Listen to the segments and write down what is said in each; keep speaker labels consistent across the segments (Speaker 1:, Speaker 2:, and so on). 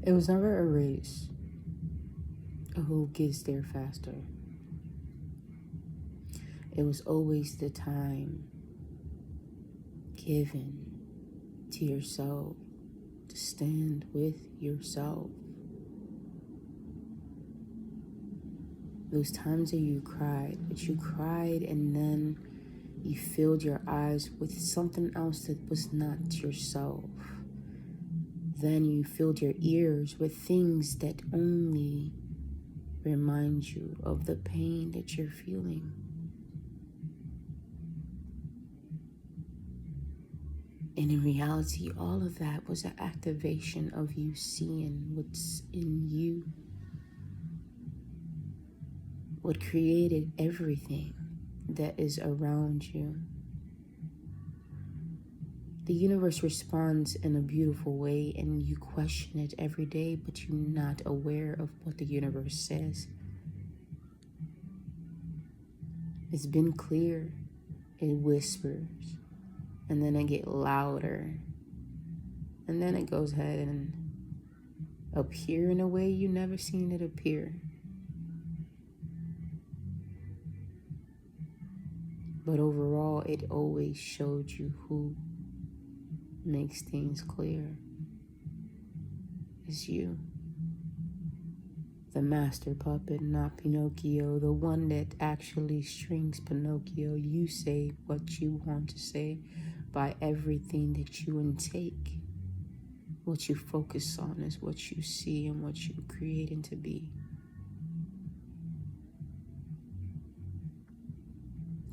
Speaker 1: It was never a race of who gets there faster. It was always the time given to yourself to stand with yourself. Those times that you cried, but you cried and then you filled your eyes with something else that was not yourself. Then you filled your ears with things that only remind you of the pain that you're feeling. And in reality, all of that was an activation of you seeing what's in you. What created everything that is around you. The universe responds in a beautiful way, and you question it every day, but you're not aware of what the universe says. It's been clear. It whispers, and then it gets louder, and then it goes ahead and appear in a way you never seen it appear. But overall, it always showed you who makes things clear. It's you. The master puppet, not Pinocchio, the one that actually strings Pinocchio. You say what you want to say by everything that you intake. What you focus on is what you see and what you create into be.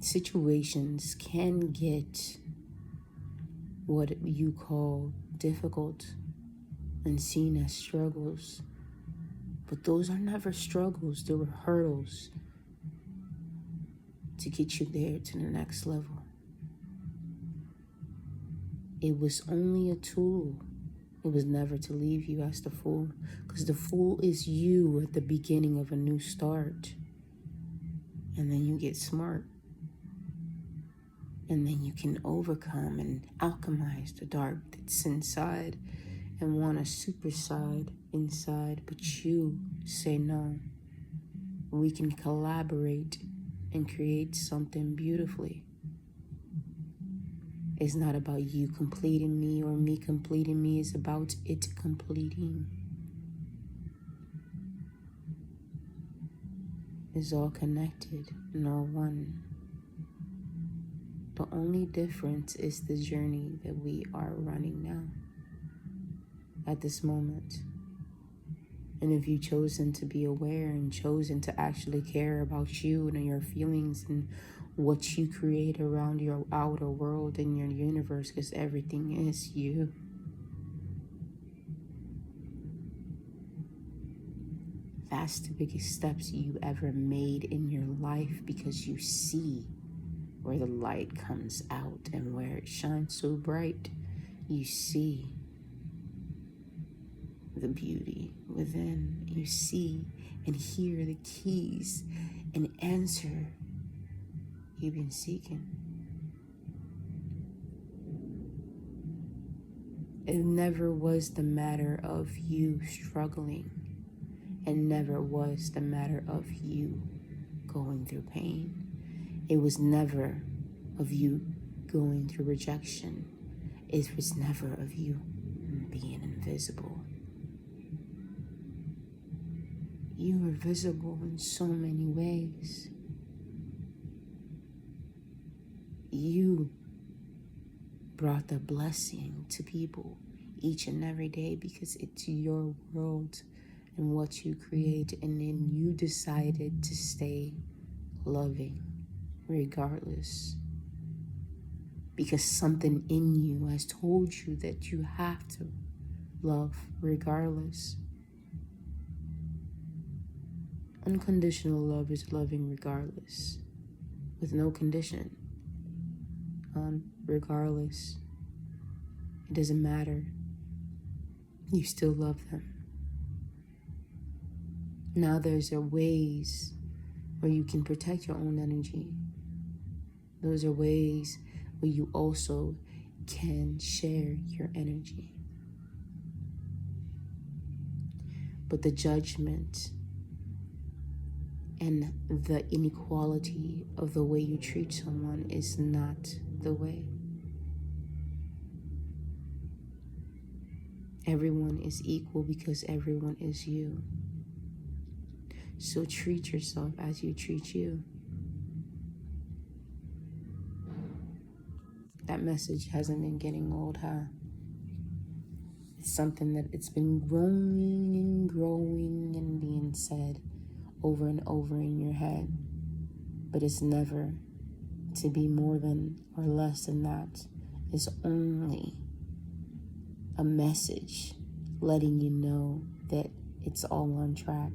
Speaker 1: Situations can get what you call difficult and seen as struggles, but those are never struggles. They were hurdles to get you there to the next level. It was only a tool. It was never to leave you as the fool, because the fool is you at the beginning of a new start. And then you get smart. And then you can overcome and alchemize the dark that's inside and want a super side inside, but you say no. We can collaborate and create something beautifully. It's not about you completing me or me completing me. It's about it completing. It's all connected and all one. The only difference is the journey that we are running now, at this moment. And if you've chosen to be aware and chosen to actually care about you and your feelings and what you create around your outer world and your universe, because everything is you. That's the biggest steps you ever made in your life, because you see where the light comes out and where it shines so bright. You see the beauty within. You see and hear the keys and answer you've been seeking. It never was the matter of you struggling. It never was the matter of you going through pain. It was never of you going through rejection. It was never of you being invisible. You were visible in so many ways. You brought the blessing to people each and every day, because it's your world and what you create, and then you decided to stay loving regardless, because something in you has told you that you have to love regardless. Unconditional love is loving regardless, with no condition. Regardless, it doesn't matter. You still love them. Now there's ways where you can protect your own energy. Those are ways where you also can share your energy. But the judgment and the inequality of the way you treat someone is not the way. Everyone is equal because everyone is you. So treat yourself as you treat you. That message hasn't been getting old, huh? It's something that it's been growing and being said over and over in your head. But it's never to be more than or less than that. It's only a message letting you know that it's all on track.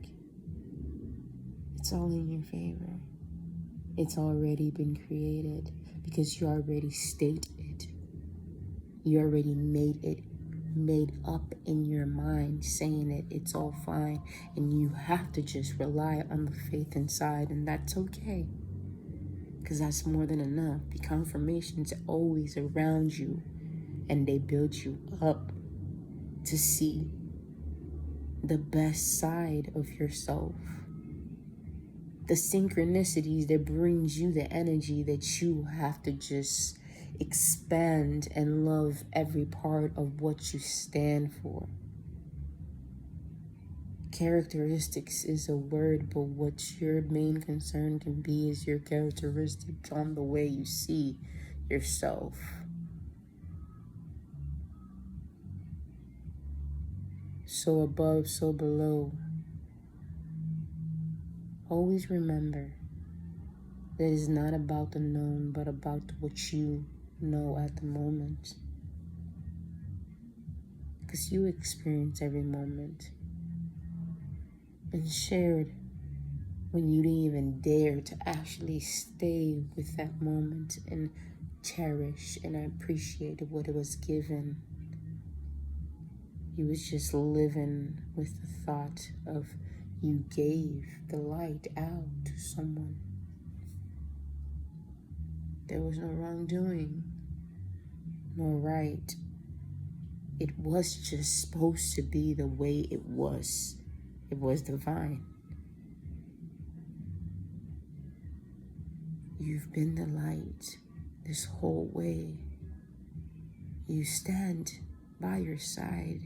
Speaker 1: It's all in your favor. It's already been created because you already state it. You already made up in your mind saying it. It's all fine. And you have to just rely on the faith inside, and that's okay. Because that's more than enough. The confirmations are always around you, and they build you up to see the best side of yourself. The synchronicities that brings you the energy that you have to just expand and love every part of what you stand for. Characteristics is a word, but what your main concern can be is your characteristics on the way you see yourself. So above, so below. Always remember that it's not about the known, but about what you know at the moment. Because you experience every moment. And shared when you didn't even dare to actually stay with that moment and cherish and appreciate what it was given. You was just living with the thought of you gave the light out to someone. There was no wrongdoing, no right. It was just supposed to be the way it was. It was divine. You've been the light this whole way. You stand by your side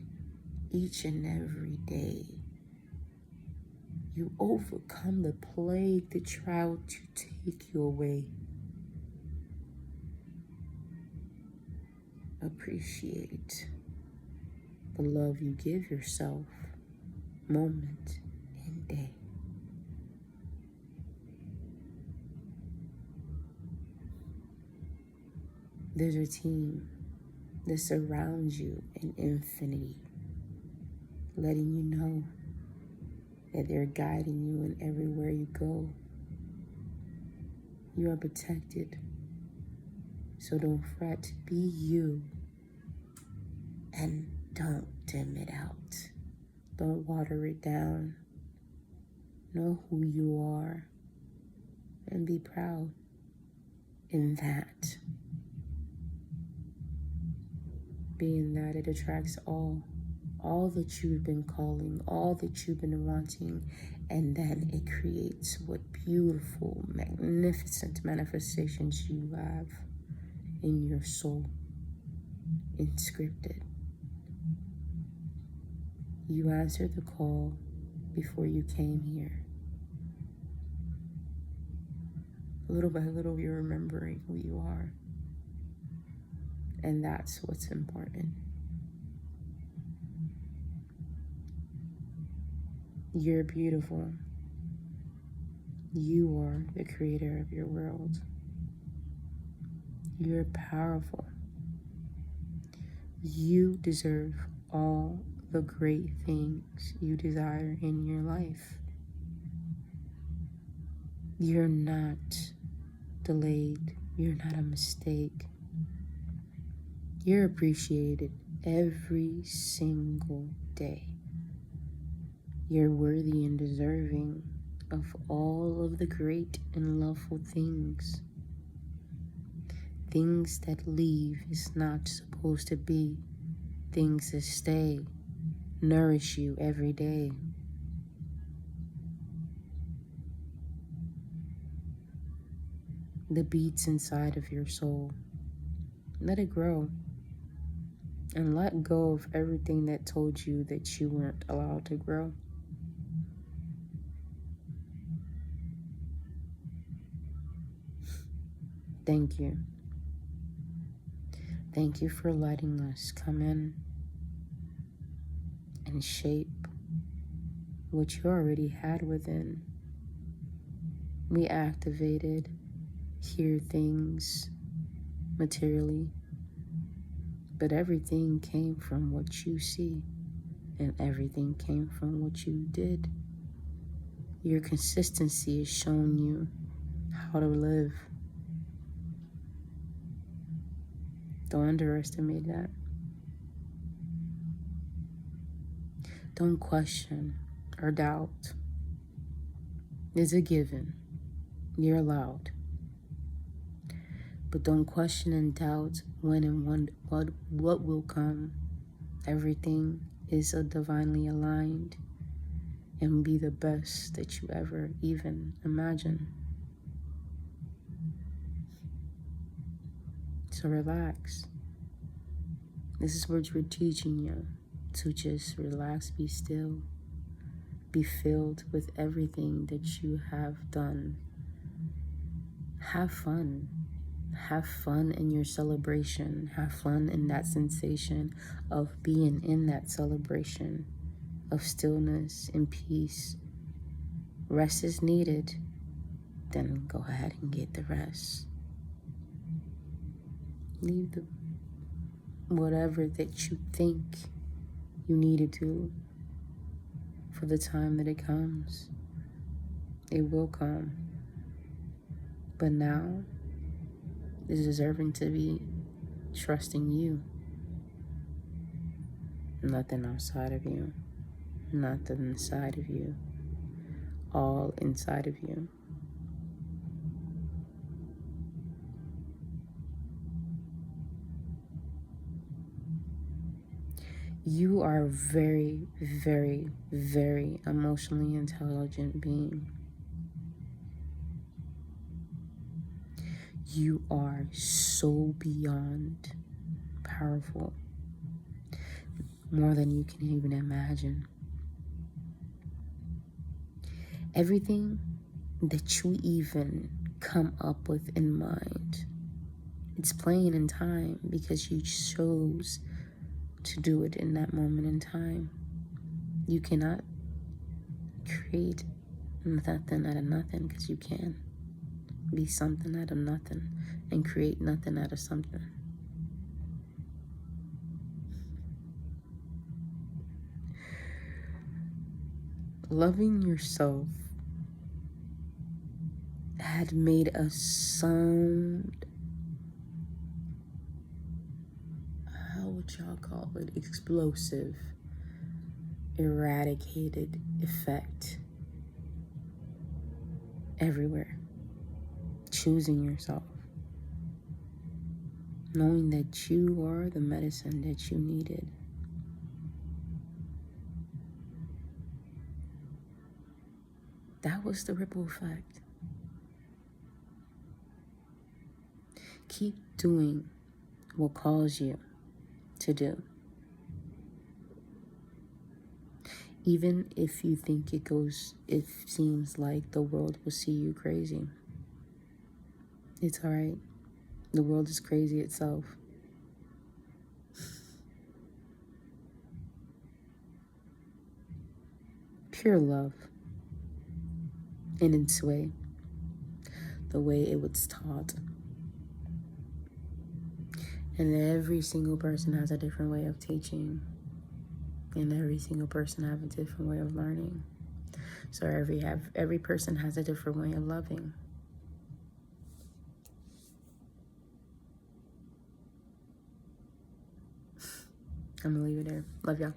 Speaker 1: each and every day. You overcome the plague that tried to take you away. Appreciate the love you give yourself moment and day. There's a team that surrounds you in infinity, letting you know that they're guiding you in everywhere you go. You are protected, so don't fret. Be you, and don't dim it out. Don't water it down. Know who you are, and be proud in that. Being that it attracts all that you've been calling, all that you've been wanting, and then it creates what beautiful, magnificent manifestations you have in your soul, inscripted. You answered the call before you came here. Little by little, you're remembering who you are. And that's what's important. You're beautiful. You are the creator of your world. You're powerful. You deserve all the great things you desire in your life. You're not delayed. You're not a mistake. You're appreciated every single day. You're worthy and deserving of all of the great and loveful things. Things that leave is not supposed to be. Things that stay, nourish you every day. the beats inside of your soul. Let it grow. And let go of everything that told you that you weren't allowed to grow. Thank you. Thank you for letting us come in and shape what you already had within. We activated, hear things materially, but everything came from what you see, and everything came from what you did. Your consistency is showing you how to live. Don't underestimate that. Don't question or doubt. It's a given. You're allowed. But don't question and doubt when and what will come. Everything is divinely aligned and be the best that you ever even imagine. So relax. This is what we're teaching you, to just relax, be still, be filled with everything that you have done. Have fun. Have fun in your celebration. Have fun in that sensation of being in that celebration of stillness and peace. Rest is needed. Then go ahead and get the rest. Leave the whatever that you think you need to do for the time that it comes. It will come. But now is deserving to be trusting you. Nothing outside of you. Nothing inside of you. All inside of you. You are a very, very, very emotionally intelligent being. You are so beyond powerful, more than you can even imagine. Everything that you even come up with in mind, it's playing in time because you chose to do it in that moment in time. You cannot create nothing out of nothing, because you can be something out of nothing and create nothing out of something. Loving yourself had made us sound, how would y'all call it, explosive, eradicated effect everywhere. Choosing yourself, knowing that you are the medicine that you needed. That was the ripple effect. Keep doing what calls you to do. Even if you think it seems like the world will see you crazy. It's all right. The world is crazy itself. Pure love in its way, the way it was taught. And every single person has a different way of teaching. And every single person has a different way of learning. So every person has a different way of loving. I'm gonna leave it there. Love y'all.